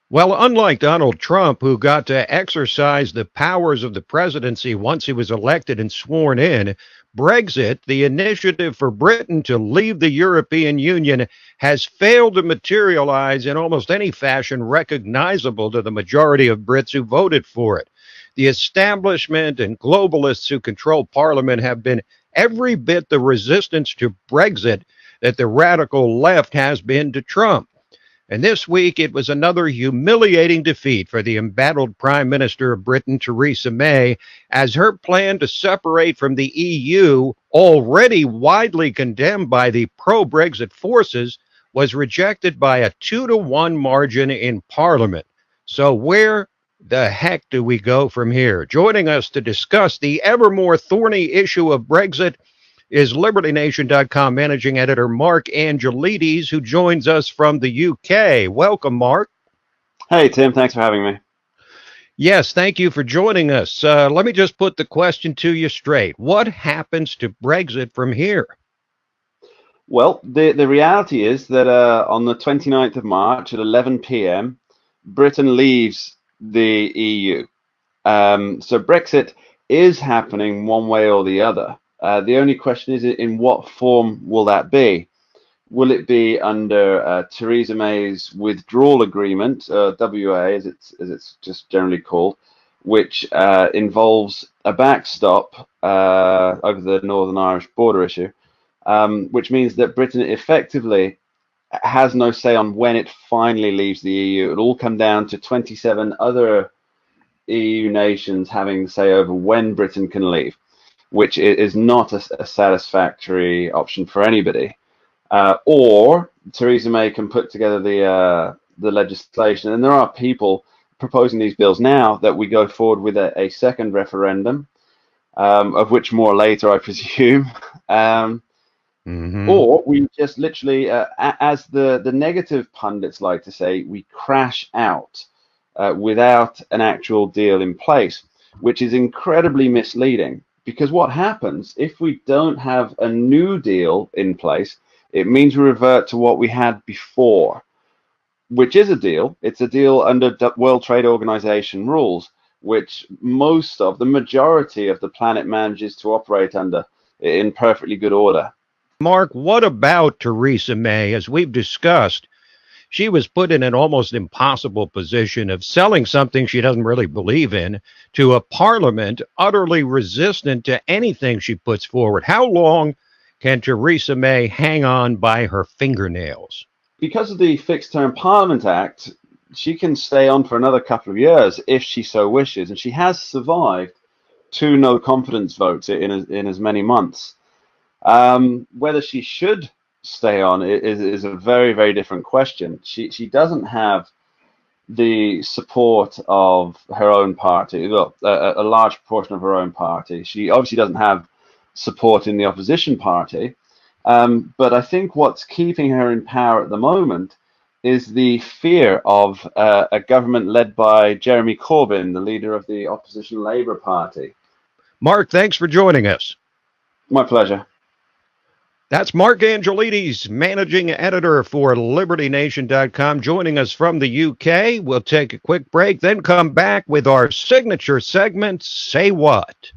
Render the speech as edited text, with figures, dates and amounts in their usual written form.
Well, unlike Donald Trump, who got to exercise the powers of the presidency once he was elected and sworn in, Brexit, the initiative for Britain to leave the European Union, has failed to materialize in almost any fashion recognizable to the majority of Brits who voted for it. The establishment and globalists who control Parliament have been every bit the resistance to Brexit that the radical left has been to Trump. And this week, it was another humiliating defeat for the embattled Prime Minister of Britain, Theresa May, as her plan to separate from the EU, already widely condemned by the pro Brexit forces, was rejected by a 2-to-1 margin in Parliament. So, where the heck do we go from here? Joining us to discuss the ever more thorny issue of Brexit is LibertyNation.com managing editor Mark Angelides, who joins us from the UK. Welcome, Mark. Hey, Tim. Thanks for having me. Yes, thank you for joining us. Let me just put the question to you straight. What happens to Brexit from here? Well, the reality is that on the 29th of March at 11 p.m., Britain leaves the EU. So Brexit is happening one way or the other. The only question is, in what form will that be? Will it be under Theresa May's withdrawal agreement, WA as it's just generally called, which involves a backstop over the Northern Irish border issue, which means that Britain effectively has no say on when it finally leaves the EU. It'll all come down to 27 other EU nations having the say over when Britain can leave, which is not a satisfactory option for anybody. Or Theresa May can put together the legislation, and there are people proposing these bills now that we go forward with a second referendum, of which more later, I presume. Or we just literally, as the negative pundits like to say, we crash out without an actual deal in place, which is incredibly misleading. Because what happens if we don't have a new deal in place? It means we revert to what we had before, which is a deal. It's a deal under World Trade Organization rules, which the majority of the planet manages to operate under in perfectly good order. Mark, what about Theresa May? As we've discussed, she was put in an almost impossible position of selling something she doesn't really believe in to a parliament utterly resistant to anything she puts forward. How long can Theresa May hang on by her fingernails? Because of the Fixed Term Parliament Act, she can stay on for another couple of years if she so wishes, and she has survived two no confidence votes in as many months. Whether she should stay on is a very, very different question. She doesn't have the support of her own party, a large portion of her own party. She obviously doesn't have support in the opposition party. But I think what's keeping her in power at the moment is the fear of a government led by Jeremy Corbyn, the leader of the opposition Labour Party. Mark, thanks for joining us. My pleasure. That's Mark Angelides, managing editor for LibertyNation.com, joining us from the UK. We'll take a quick break, then come back with our signature segment, Say What?